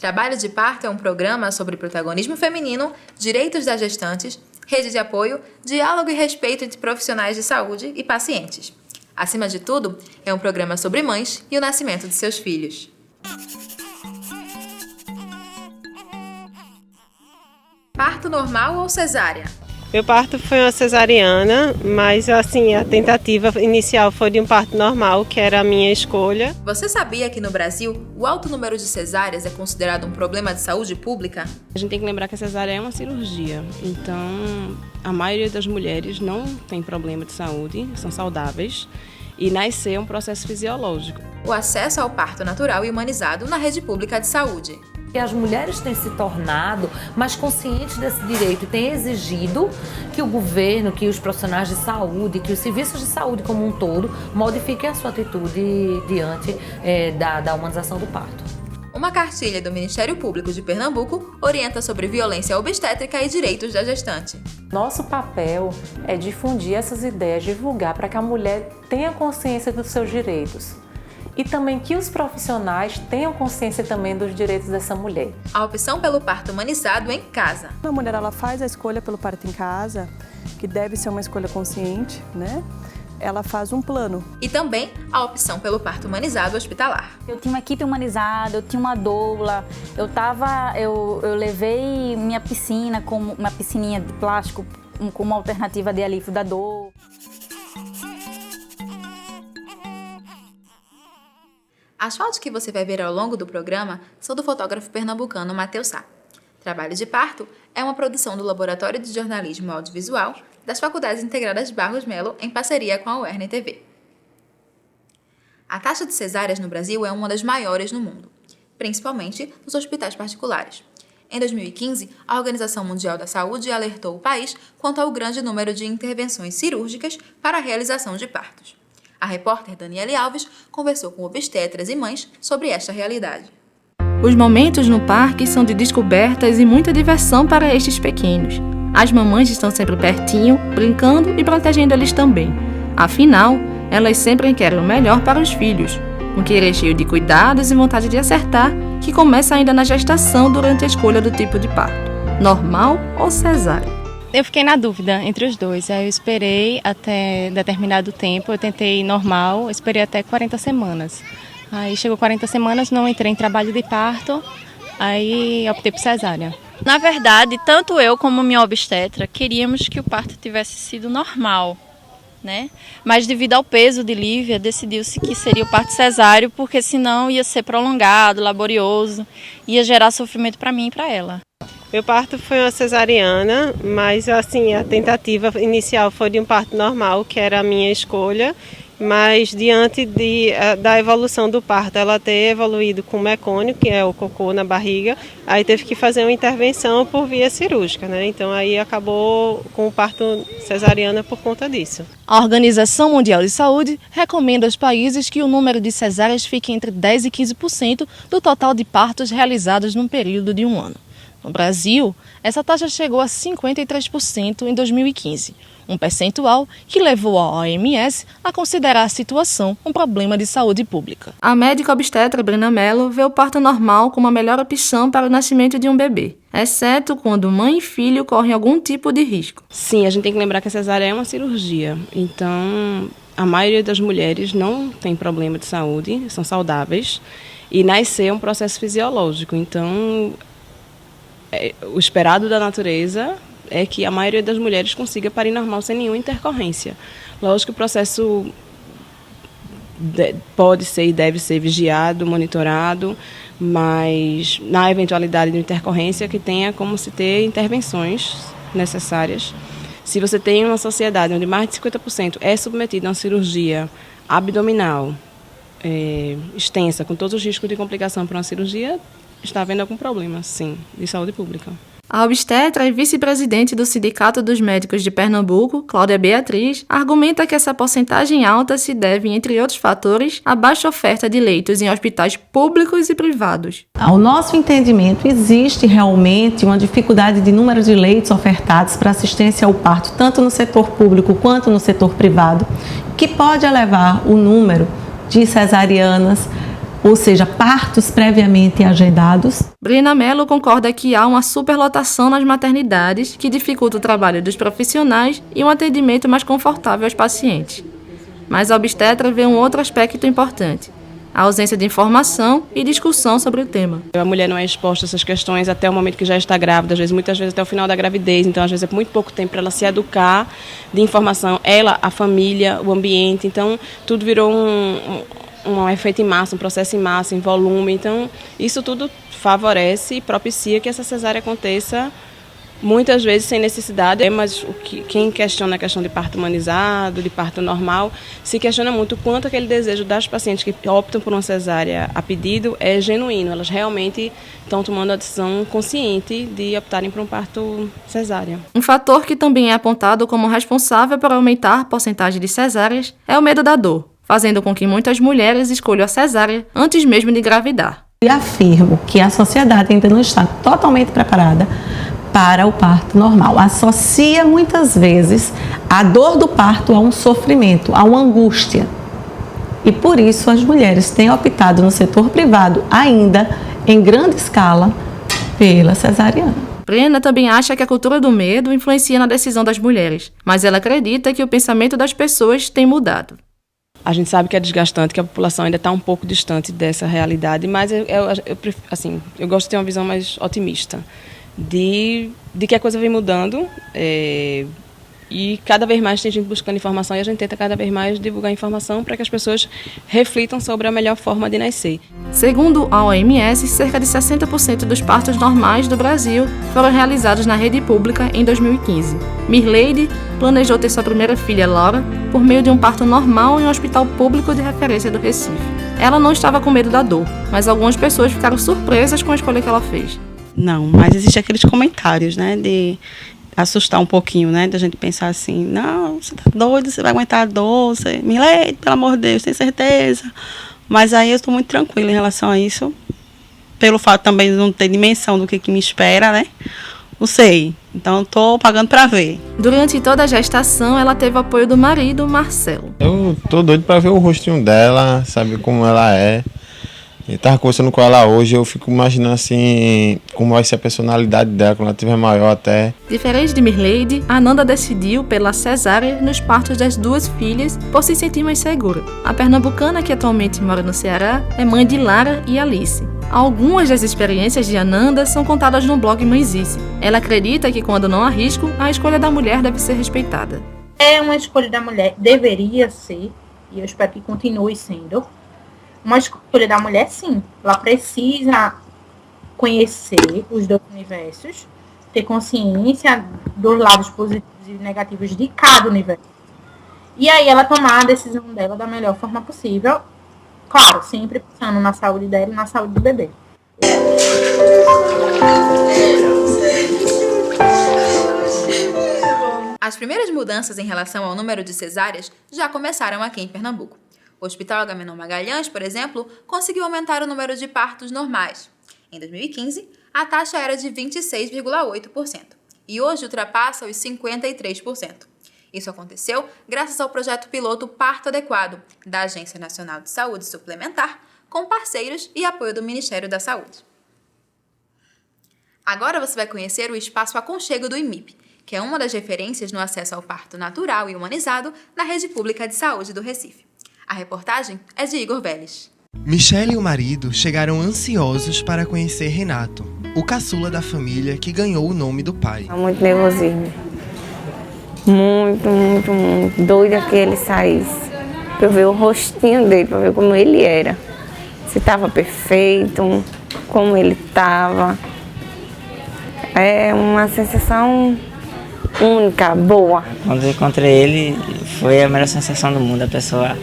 Trabalho de Parto é um programa sobre protagonismo feminino, direitos das gestantes, rede de apoio, diálogo e respeito entre profissionais de saúde e pacientes. Acima de tudo, é um programa sobre mães e o nascimento de seus filhos. Parto normal ou cesárea? Meu parto foi uma cesariana, mas assim, a tentativa inicial foi de um parto normal, que era a minha escolha. Você sabia que no Brasil o alto número de cesáreas é considerado um problema de saúde pública? A gente tem que lembrar que a cesárea é uma cirurgia, então a maioria das mulheres não tem problema de saúde, são saudáveis, e nascer é um processo fisiológico. O acesso ao parto natural e humanizado na rede pública de saúde. E as mulheres têm se tornado mais conscientes desse direito e têm exigido que o governo, que os profissionais de saúde, que os serviços de saúde como um todo modifiquem a sua atitude diante da humanização do parto. Uma cartilha do Ministério Público de Pernambuco orienta sobre violência obstétrica e direitos da gestante. Nosso papel é difundir essas ideias, divulgar para que a mulher tenha consciência dos seus direitos. E também que os profissionais tenham consciência também dos direitos dessa mulher. A opção pelo parto humanizado em casa. A mulher ela faz a escolha pelo parto em casa, que deve ser uma escolha consciente, né? Ela faz um plano. E também a opção pelo parto humanizado hospitalar. Eu tinha uma equipe humanizada, eu tinha uma doula, eu levei minha piscina como uma piscininha de plástico como uma alternativa de alívio da dor. As fotos que você vai ver ao longo do programa são do fotógrafo pernambucano Matheus Sá. Trabalho de Parto é uma produção do Laboratório de Jornalismo Audiovisual das Faculdades Integradas Barros Melo em parceria com a UERN TV. A taxa de cesáreas no Brasil é uma das maiores no mundo, principalmente nos hospitais particulares. Em 2015, a Organização Mundial da Saúde alertou o país quanto ao grande número de intervenções cirúrgicas para a realização de partos. A repórter Daniele Alves conversou com obstetras e mães sobre esta realidade. Os momentos no parque são de descobertas e muita diversão para estes pequenos. As mamães estão sempre pertinho, brincando e protegendo eles também. Afinal, elas sempre querem o melhor para os filhos. Um querer cheio de cuidados e vontade de acertar, que começa ainda na gestação durante a escolha do tipo de parto. Normal ou cesárea? Eu fiquei na dúvida entre os dois, aí eu esperei até determinado tempo, eu tentei normal, esperei até 40 semanas. Aí chegou 40 semanas, não entrei em trabalho de parto, aí optei por cesárea. Na verdade, tanto eu como minha obstetra queríamos que o parto tivesse sido normal, né? Mas devido ao peso de Lívia, decidiu-se que seria o parto cesáreo, porque senão ia ser prolongado, laborioso, ia gerar sofrimento para mim e para ela. Meu parto foi uma cesariana, mas assim, a tentativa inicial foi de um parto normal, que era a minha escolha, mas diante da evolução do parto, ela ter evoluído com mecônio, que é o cocô na barriga, aí teve que fazer uma intervenção por via cirúrgica, né? Então aí acabou com o parto cesariana por conta disso. A Organização Mundial de Saúde recomenda aos países que o número de cesáreas fique entre 10% e 15% do total de partos realizados num período de um ano. No Brasil, essa taxa chegou a 53% em 2015, um percentual que levou a OMS a considerar a situação um problema de saúde pública. A médica obstetra Brena Mello vê o parto normal como a melhor opção para o nascimento de um bebê, exceto quando mãe e filho correm algum tipo de risco. Sim, a gente tem que lembrar que a cesárea é uma cirurgia, então a maioria das mulheres não tem problema de saúde, são saudáveis, e nascer é um processo fisiológico, então o esperado da natureza é que a maioria das mulheres consiga parir normal sem nenhuma intercorrência. Lógico que o processo pode ser e deve ser vigiado, monitorado, mas na eventualidade de intercorrência que tenha como se ter intervenções necessárias. Se você tem uma sociedade onde mais de 50% é submetido a uma cirurgia abdominal extensa, com todos os riscos de complicação para uma cirurgia, está havendo algum problema, sim, de saúde pública. A obstetra e vice-presidente do Sindicato dos Médicos de Pernambuco, Cláudia Beatriz, argumenta que essa porcentagem alta se deve, entre outros fatores, à baixa oferta de leitos em hospitais públicos e privados. Ao nosso entendimento, existe realmente uma dificuldade de número de leitos ofertados para assistência ao parto, tanto no setor público quanto no setor privado, que pode elevar o número de cesarianas ou seja, partos previamente agendados. Brina Mello concorda que há uma superlotação nas maternidades que dificulta o trabalho dos profissionais e um atendimento mais confortável aos pacientes. Mas a obstetra vê um outro aspecto importante: a ausência de informação e discussão sobre o tema. A mulher não é exposta a essas questões até o momento que já está grávida, muitas vezes até o final da gravidez, então às vezes é muito pouco tempo para ela se educar de informação, ela, a família, o ambiente, então tudo virou um efeito em massa, um processo em massa, em volume, então isso tudo favorece e propicia que essa cesárea aconteça muitas vezes sem necessidade, mas quem questiona a questão de parto humanizado, de parto normal, se questiona muito o quanto aquele desejo das pacientes que optam por uma cesárea a pedido é genuíno, elas realmente estão tomando a decisão consciente de optarem por um parto cesárea. Um fator que também é apontado como responsável por aumentar a porcentagem de cesáreas é o medo da dor, fazendo com que muitas mulheres escolham a cesárea antes mesmo de engravidar. E afirmo que a sociedade ainda não está totalmente preparada para o parto normal. Associa muitas vezes a dor do parto a um sofrimento, a uma angústia. E por isso as mulheres têm optado no setor privado, ainda em grande escala, pela cesariana. Brena também acha que a cultura do medo influencia na decisão das mulheres, mas ela acredita que o pensamento das pessoas tem mudado. A gente sabe que é desgastante, que a população ainda está um pouco distante dessa realidade, mas eu gosto de ter uma visão mais otimista de que a coisa vem mudando e cada vez mais tem gente buscando informação e a gente tenta cada vez mais divulgar informação para que as pessoas reflitam sobre a melhor forma de nascer. Segundo a OMS, cerca de 60% dos partos normais do Brasil foram realizados na rede pública em 2015. Mirleide planejou ter sua primeira filha, Laura, por meio de um parto normal em um hospital público de referência do Recife. Ela não estava com medo da dor, mas algumas pessoas ficaram surpresas com a escolha que ela fez. Não, mas existem aqueles comentários, né, de assustar um pouquinho, né, da gente pensar assim, não, você tá doido, você vai aguentar a dor, você... Mirleide, pelo amor de Deus, tem certeza? Mas aí eu estou muito tranquila em relação a isso, pelo fato também de não ter dimensão do que me espera, né, não sei, então estou pagando para ver. Durante toda a gestação, ela teve o apoio do marido, Marcelo. Eu tô doido para ver o rostinho dela, saber como ela é. Eu tava conversando com ela hoje, eu fico imaginando assim, como vai ser a personalidade dela quando ela tiver maior até. Diferente de Mirleide, a Nanda decidiu pela cesárea nos partos das duas filhas por se sentir mais segura. A pernambucana, que atualmente mora no Ceará, é mãe de Lara e Alice. Algumas das experiências de Ananda são contadas no blog Mãezice. Ela acredita que quando não há risco, a escolha da mulher deve ser respeitada. É uma escolha da mulher, deveria ser, e eu espero que continue sendo, uma escolha da mulher, sim. Ela precisa conhecer os dois universos, ter consciência dos lados positivos e negativos de cada universo. E aí ela tomar a decisão dela da melhor forma possível. Claro, sempre pensando na saúde dela e na saúde do bebê. As primeiras mudanças em relação ao número de cesáreas já começaram aqui em Pernambuco. O Hospital Agamenon Magalhães, por exemplo, conseguiu aumentar o número de partos normais. Em 2015, a taxa era de 26,8% e hoje ultrapassa os 53%. Isso aconteceu graças ao projeto piloto Parto Adequado, da Agência Nacional de Saúde Suplementar, com parceiros e apoio do Ministério da Saúde. Agora você vai conhecer o Espaço Aconchego do IMIP, que é uma das referências no acesso ao parto natural e humanizado na Rede Pública de Saúde do Recife. A reportagem é de Igor Vélez. Michele e o marido chegaram ansiosos para conhecer Renato, o caçula da família que ganhou o nome do pai. Muito nervosismo. Muito doida que ele saísse. Para eu ver o rostinho dele, para ver como ele era. Se estava perfeito, como ele estava. É uma sensação única, boa. Quando eu encontrei ele, foi a melhor sensação do mundo. A pessoa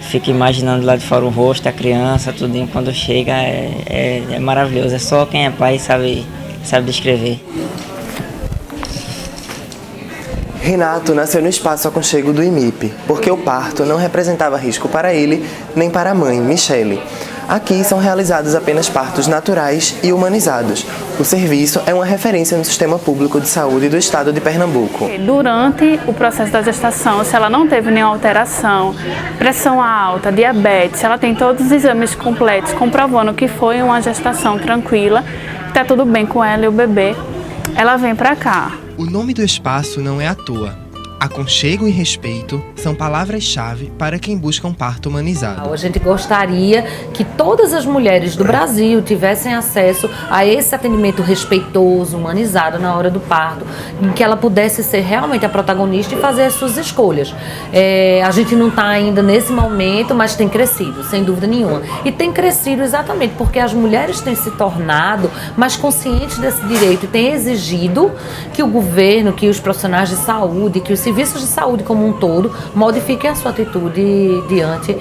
fica imaginando lá de fora o rosto da criança, tudinho. Quando chega é maravilhoso. É só quem é pai sabe descrever. Renato nasceu no Espaço Aconchego do IMIP, porque o parto não representava risco para ele nem para a mãe, Michele. Aqui são realizados apenas partos naturais e humanizados. O serviço é uma referência no sistema público de saúde do estado de Pernambuco. Durante o processo da gestação, se ela não teve nenhuma alteração, pressão alta, diabetes, se ela tem todos os exames completos comprovando que foi uma gestação tranquila, está tudo bem com ela e o bebê, ela vem para cá. O nome do espaço não é à toa. Aconchego e respeito são palavras-chave para quem busca um parto humanizado. A gente gostaria que todas as mulheres do Brasil tivessem acesso a esse atendimento respeitoso, humanizado na hora do parto, em que ela pudesse ser realmente a protagonista e fazer as suas escolhas. A gente não está ainda nesse momento, mas tem crescido, sem dúvida nenhuma. E tem crescido exatamente porque as mulheres têm se tornado mais conscientes desse direito e têm exigido que o governo, que os profissionais de saúde, que os serviços de saúde como um todo modifiquem a sua atitude diante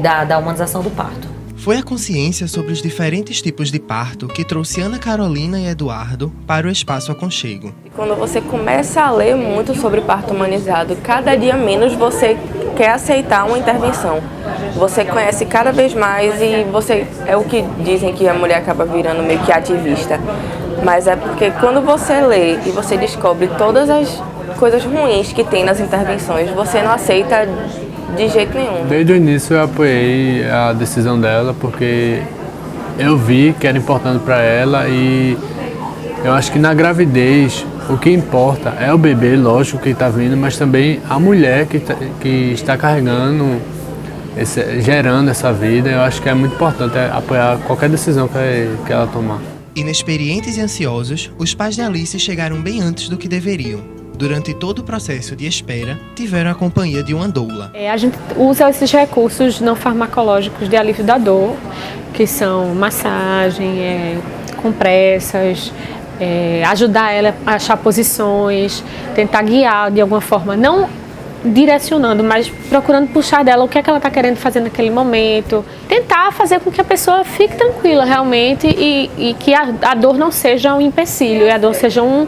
da humanização do parto. Foi a consciência sobre os diferentes tipos de parto que trouxe Ana Carolina e Eduardo para o Espaço Aconchego. Quando você começa a ler muito sobre parto humanizado, cada dia menos você quer aceitar uma intervenção. Você conhece cada vez mais e você é o que dizem que a mulher acaba virando meio que ativista. Mas é porque quando você lê e você descobre todas as coisas ruins que tem nas intervenções, você não aceita de jeito nenhum. Desde o início eu apoiei a decisão dela porque eu vi que era importante para ela e eu acho que na gravidez o que importa é o bebê, lógico, que está vindo, mas também a mulher que está carregando, gerando essa vida. Eu acho que é muito importante apoiar qualquer decisão que ela tomar. Inexperientes e ansiosos, os pais de Alice chegaram bem antes do que deveriam. Durante todo o processo de espera, tiveram a companhia de uma doula. A gente usa esses recursos não farmacológicos de alívio da dor, que são massagem, compressas, ajudar ela a achar posições, tentar guiar de alguma forma, não direcionando, mas procurando puxar dela o que é que ela está querendo fazer naquele momento. Tentar fazer com que a pessoa fique tranquila realmente e que a dor não seja um empecilho, e a dor seja um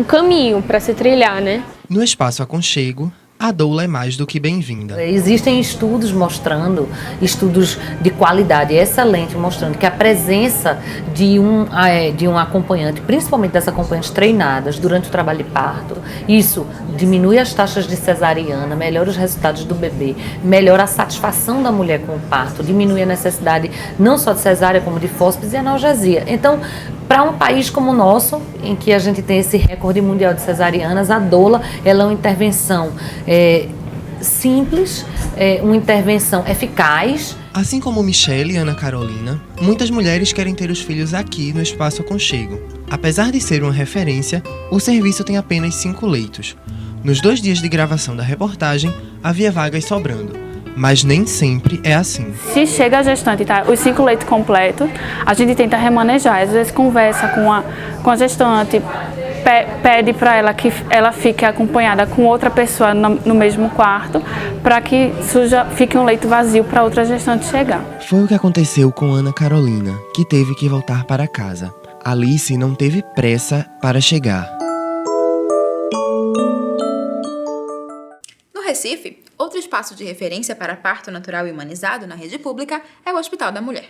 caminho para se trilhar, né? No Espaço Aconchego, a doula é mais do que bem-vinda. Existem estudos mostrando, estudos de qualidade excelente, mostrando que a presença de um acompanhante, principalmente das acompanhantes treinadas durante o trabalho de parto, isso diminui as taxas de cesariana, melhora os resultados do bebê, melhora a satisfação da mulher com o parto, diminui a necessidade não só de cesárea, como de fóspeis e analgesia. Então, para um país como o nosso, em que a gente tem esse recorde mundial de cesarianas, a doula ela é uma intervenção simples, uma intervenção eficaz. Assim como Michelle e Ana Carolina, muitas mulheres querem ter os filhos aqui no Espaço Aconchego. Apesar de ser uma referência, o serviço tem apenas 5 leitos. Nos 2 dias de gravação da reportagem, havia vagas sobrando. Mas nem sempre é assim. Se chega a gestante, tá, os 5 leitos completos, a gente tenta remanejar. Às vezes conversa com a gestante, pede para ela que ela fique acompanhada com outra pessoa no mesmo quarto, para que fique um leito vazio para outra gestante chegar. Foi o que aconteceu com Ana Carolina, que teve que voltar para casa. Alice não teve pressa para chegar. No Recife, outro espaço de referência para parto natural e humanizado na rede pública é o Hospital da Mulher.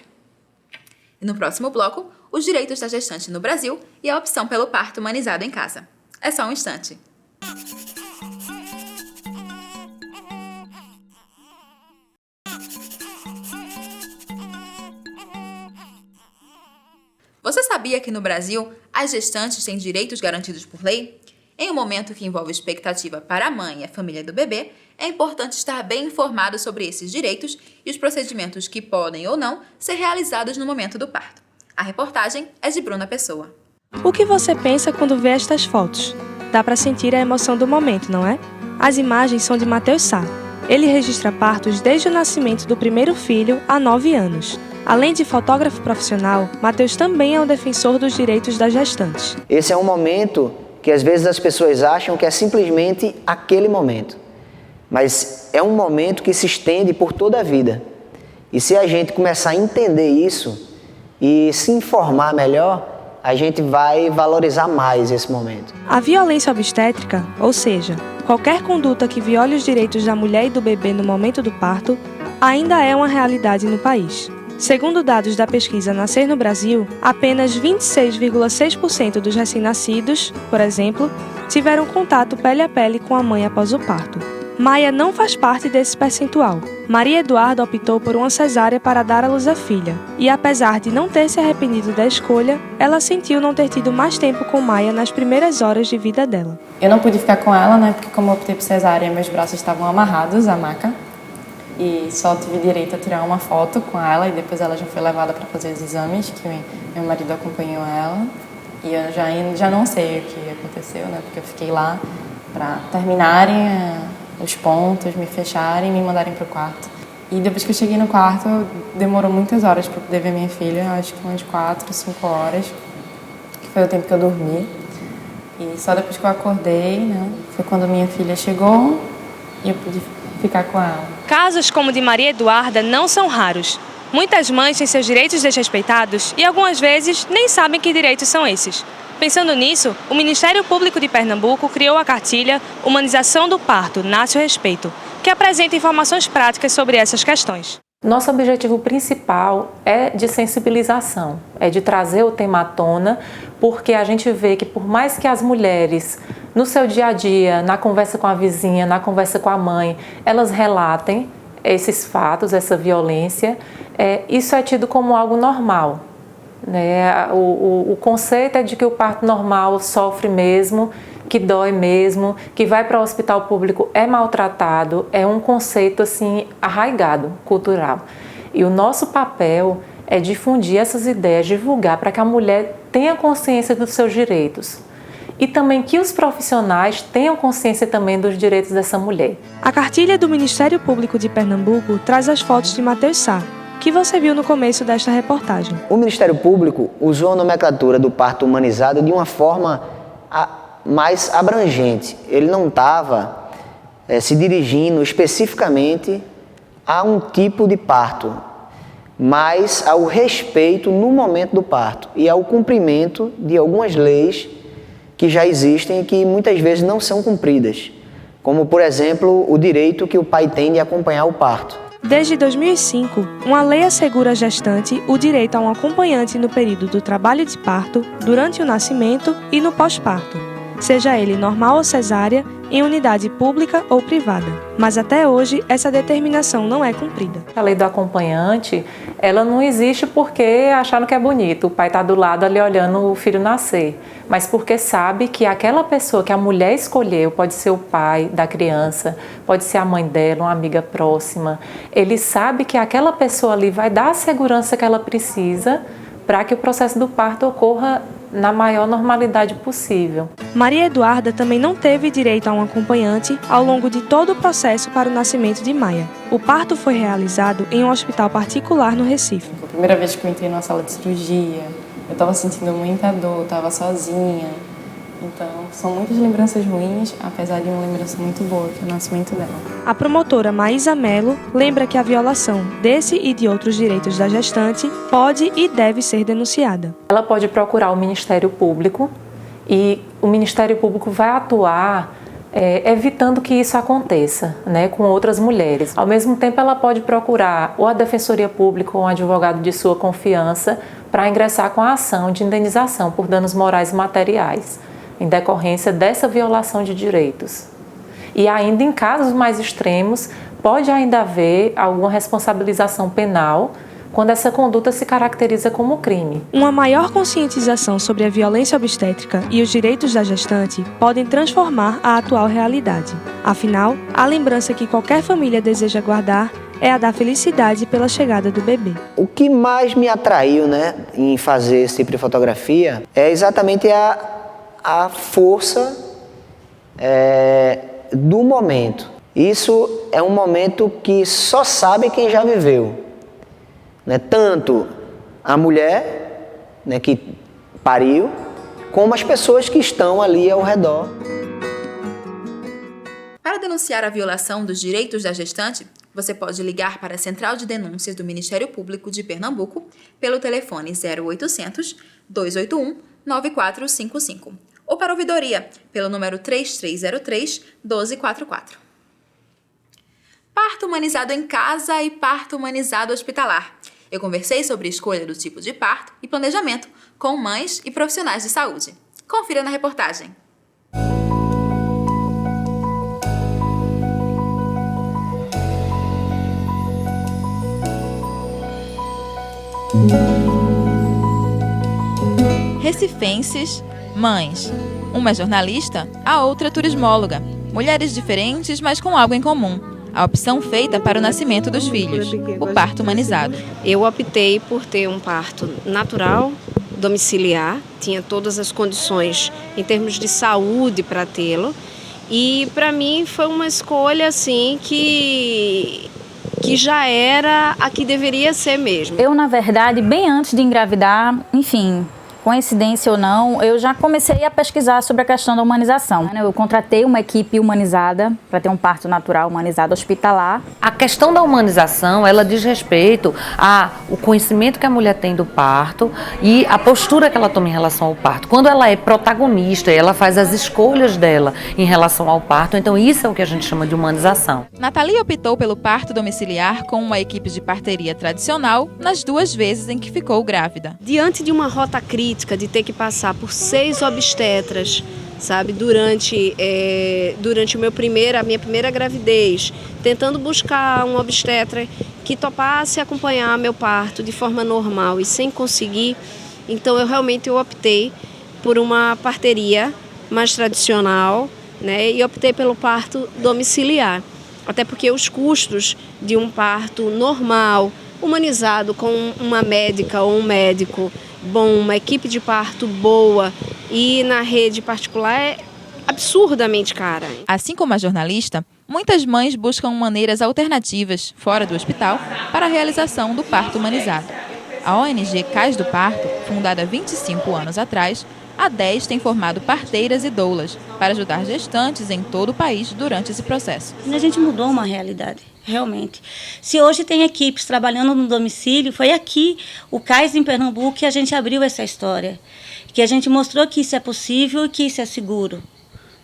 E no próximo bloco, os direitos da gestante no Brasil e a opção pelo parto humanizado em casa. É só um instante. Você sabia que no Brasil as gestantes têm direitos garantidos por lei? Em um momento que envolve expectativa para a mãe e a família do bebê, é importante estar bem informado sobre esses direitos e os procedimentos que podem ou não ser realizados no momento do parto. A reportagem é de Bruna Pessoa. O que você pensa quando vê estas fotos? Dá para sentir a emoção do momento, não é? As imagens são de Matheus Sá. Ele registra partos desde o nascimento do primeiro filho há 9 anos. Além de fotógrafo profissional, Matheus também é um defensor dos direitos das gestantes. Esse é um momento que às vezes as pessoas acham que é simplesmente aquele momento. Mas é um momento que se estende por toda a vida. E se a gente começar a entender isso e se informar melhor, a gente vai valorizar mais esse momento. A violência obstétrica, ou seja, qualquer conduta que viole os direitos da mulher e do bebê no momento do parto, ainda é uma realidade no país. Segundo dados da pesquisa Nascer no Brasil, apenas 26,6% dos recém-nascidos, por exemplo, tiveram contato pele a pele com a mãe após o parto. Maia não faz parte desse percentual. Maria Eduarda optou por uma cesárea para dar à luz à filha. E apesar de não ter se arrependido da escolha, ela sentiu não ter tido mais tempo com Maia nas primeiras horas de vida dela. Eu não pude ficar com ela, né? Porque como eu optei por cesárea, meus braços estavam amarrados à maca. E só tive direito a tirar uma foto com ela e depois ela já foi levada para fazer os exames, que meu marido acompanhou ela. E eu já não sei o que aconteceu, né? Porque eu fiquei lá para terminarem os pontos, me fecharem e me mandarem para o quarto. E depois que eu cheguei no quarto, demorou muitas horas para poder ver minha filha, acho que umas 4, 5 horas, que foi o tempo que eu dormi. E só depois que eu acordei, né? Foi quando minha filha chegou e eu pude ficar com ela. Casos como o de Maria Eduarda não são raros. Muitas mães têm seus direitos desrespeitados e algumas vezes nem sabem que direitos são esses. Pensando nisso, o Ministério Público de Pernambuco criou a cartilha Humanização do Parto, Nasce o Respeito, que apresenta informações práticas sobre essas questões. Nosso objetivo principal é de sensibilização, é de trazer o tema à tona, porque a gente vê que por mais que as mulheres, no seu dia a dia, na conversa com a vizinha, na conversa com a mãe, elas relatem esses fatos, essa violência, isso é tido como algo normal. Né? O conceito é de que o parto normal sofre mesmo, que dói mesmo, que vai para o hospital público é maltratado, é um conceito assim arraigado, cultural. E o nosso papel é difundir essas ideias, divulgar para que a mulher tenha consciência dos seus direitos. E também que os profissionais tenham consciência também dos direitos dessa mulher. A cartilha do Ministério Público de Pernambuco traz as fotos de Matheus Sá, que você viu no começo desta reportagem. O Ministério Público usou a nomenclatura do parto humanizado de uma forma mais abrangente. Ele não estava se dirigindo especificamente a um tipo de parto, mas ao respeito no momento do parto e ao cumprimento de algumas leis que já existem e que muitas vezes não são cumpridas, como, por exemplo, o direito que o pai tem de acompanhar o parto. Desde 2005, uma lei assegura à gestante o direito a um acompanhante no período do trabalho de parto, durante o nascimento e no pós-parto, seja ele normal ou cesárea, em unidade pública ou privada. Mas até hoje, essa determinação não é cumprida. A lei do acompanhante, ela não existe porque acharam que é bonito, o pai está do lado ali olhando o filho nascer, mas porque sabe que aquela pessoa que a mulher escolheu, pode ser o pai da criança, pode ser a mãe dela, uma amiga próxima, ele sabe que aquela pessoa ali vai dar a segurança que ela precisa para que o processo do parto ocorra na maior normalidade possível. Maria Eduarda também não teve direito a um acompanhante ao longo de todo o processo para o nascimento de Maia. O parto foi realizado em um hospital particular no Recife. A primeira vez que eu entrei numa sala de cirurgia, eu estava sentindo muita dor, estava sozinha. Então, são muitas lembranças ruins, apesar de uma lembrança muito boa, que é o nascimento dela. A promotora Maísa Melo lembra que a violação desse e de outros direitos da gestante pode e deve ser denunciada. Ela pode procurar o Ministério Público e o Ministério Público vai atuar evitando que isso aconteça, né, com outras mulheres. Ao mesmo tempo, ela pode procurar ou a Defensoria Pública ou um advogado de sua confiança para ingressar com a ação de indenização por danos morais e materiais, em decorrência dessa violação de direitos. E ainda em casos mais extremos, pode ainda haver alguma responsabilização penal quando essa conduta se caracteriza como crime. Uma maior conscientização sobre a violência obstétrica e os direitos da gestante podem transformar a atual realidade. Afinal, a lembrança que qualquer família deseja guardar é a da felicidade pela chegada do bebê. O que mais me atraiu, em fazer esse tipo de fotografia é exatamente a força do momento. Isso é um momento que só sabe quem já viveu. Tanto a mulher que pariu, como as pessoas que estão ali ao redor. Para denunciar a violação dos direitos da gestante, você pode ligar para a Central de Denúncias do Ministério Público de Pernambuco pelo telefone 0800 281 9455 ou para a ouvidoria pelo número 3303 1244. Parto humanizado em casa e parto humanizado hospitalar. Eu conversei sobre a escolha do tipo de parto e planejamento com mães e profissionais de saúde. Confira na reportagem. Recifenses, mães. Uma é jornalista, a outra turismóloga. Mulheres diferentes, mas com algo em comum. A opção feita para o nascimento dos filhos, o parto humanizado. Eu optei por ter um parto natural, domiciliar, tinha todas as condições em termos de saúde para tê-lo. E para mim foi uma escolha assim que já era a que deveria ser mesmo. Eu, na verdade, bem antes de engravidar, enfim, coincidência ou não, eu já comecei a pesquisar sobre a questão da humanização. Eu contratei uma equipe humanizada para ter um parto natural humanizado hospitalar. A questão da humanização, ela diz respeito ao conhecimento que a mulher tem do parto e a postura que ela toma em relação ao parto. Quando ela é protagonista, ela faz as escolhas dela em relação ao parto, então isso é o que a gente chama de humanização. Nathalie optou pelo parto domiciliar com uma equipe de parteria tradicional nas 2 vezes em que ficou grávida. Diante de uma rota crítica, de ter que passar por 6 obstetras, sabe, durante a minha primeira gravidez, tentando buscar um obstetra que topasse acompanhar meu parto de forma normal e sem conseguir, então eu optei por uma parteria mais tradicional, né, e optei pelo parto domiciliar, até porque os custos de um parto normal, humanizado com uma médica ou um médico bom, uma equipe de parto boa e na rede particular é absurdamente cara. Assim como a jornalista, muitas mães buscam maneiras alternativas, fora do hospital, para a realização do parto humanizado. A ONG Cais do Parto, fundada há 25 anos atrás, há 10 tem formado parteiras e doulas para ajudar gestantes em todo o país durante esse processo. A gente mudou uma realidade, realmente. Se hoje tem equipes trabalhando no domicílio, foi aqui, o CAIS em Pernambuco, que a gente abriu essa história, que a gente mostrou que isso é possível e que isso é seguro,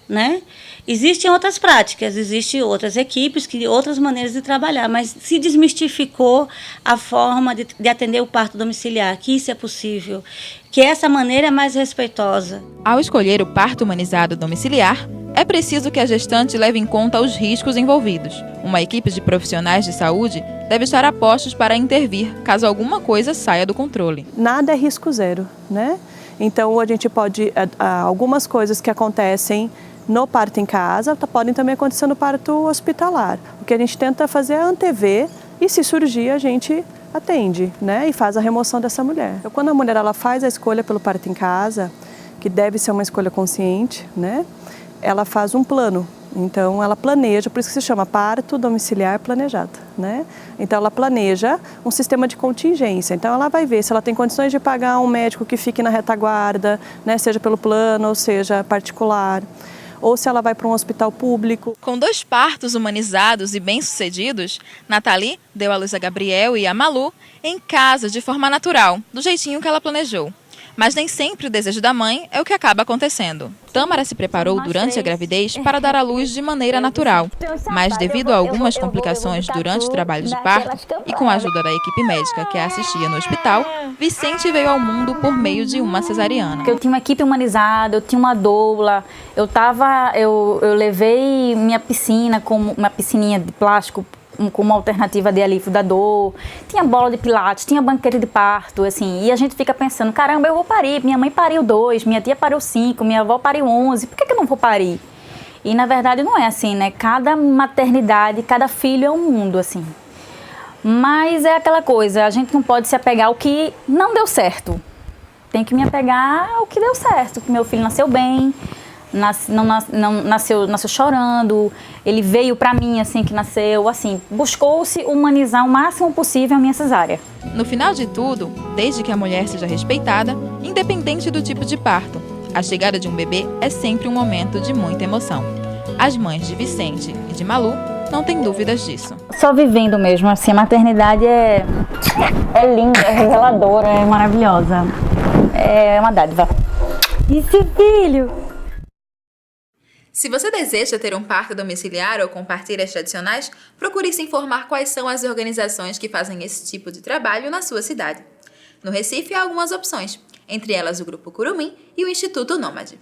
né? Existem outras práticas, existem outras equipes, outras maneiras de trabalhar, mas se desmistificou a forma de atender o parto domiciliar, que isso é possível, que essa maneira é mais respeitosa. Ao escolher o parto humanizado domiciliar, é preciso que a gestante leve em conta os riscos envolvidos. Uma equipe de profissionais de saúde deve estar a postos para intervir caso alguma coisa saia do controle. Nada é risco zero, né? Então a gente pode, algumas coisas que acontecem no parto em casa podem também acontecer no parto hospitalar. O que a gente tenta fazer é antever e, se surgir, a gente atende, né? E faz a remoção dessa mulher. Então, quando a mulher ela faz a escolha pelo parto em casa, que deve ser uma escolha consciente, né? Ela faz um plano. Então, ela planeja, por isso que se chama parto domiciliar planejado, né? Então, ela planeja um sistema de contingência. Então, ela vai ver se ela tem condições de pagar um médico que fique na retaguarda, né? Seja pelo plano ou seja particular, ou se ela vai para um hospital público. Com 2 partos humanizados e bem-sucedidos, Nathalie deu à luz a Gabriel e a Malu em casa de forma natural, do jeitinho que ela planejou. Mas nem sempre o desejo da mãe é o que acaba acontecendo. Tâmara se preparou durante a gravidez para dar à luz de maneira natural, mas devido a algumas complicações durante o trabalho de parto e com a ajuda da equipe médica que a assistia no hospital, Vicente veio ao mundo por meio de uma cesariana. Eu tinha uma equipe humanizada, eu tinha uma doula, eu levei minha piscina como uma piscininha de plástico com uma alternativa de alívio da dor, tinha bola de pilates, tinha banquete de parto, assim, e a gente fica pensando, caramba, eu vou parir, minha mãe pariu 2, minha tia pariu 5, minha avó pariu 11, por que eu não vou parir? E na verdade não é assim, né? Cada maternidade, cada filho é um mundo, assim. Mas é aquela coisa, a gente não pode se apegar ao que não deu certo. Tem que me apegar ao que deu certo, que meu filho nasceu bem, não nasceu chorando, ele veio pra mim assim que nasceu, assim, buscou-se humanizar o máximo possível a minha cesárea. No final de tudo, desde que a mulher seja respeitada, independente do tipo de parto, a chegada de um bebê é sempre um momento de muita emoção. As mães de Vicente e de Malu não têm dúvidas disso. Só vivendo mesmo, assim, a maternidade é linda, é reveladora, é maravilhosa, é uma dádiva. E esse filho? Se você deseja ter um parto domiciliar ou com partilhas tradicionais, procure se informar quais são as organizações que fazem esse tipo de trabalho na sua cidade. No Recife há algumas opções, entre elas o Grupo Curumim e o Instituto Nômade.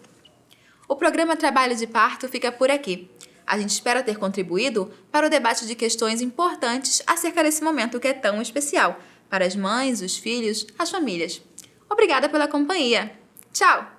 O programa Trabalho de Parto fica por aqui. A gente espera ter contribuído para o debate de questões importantes acerca desse momento que é tão especial para as mães, os filhos, as famílias. Obrigada pela companhia. Tchau!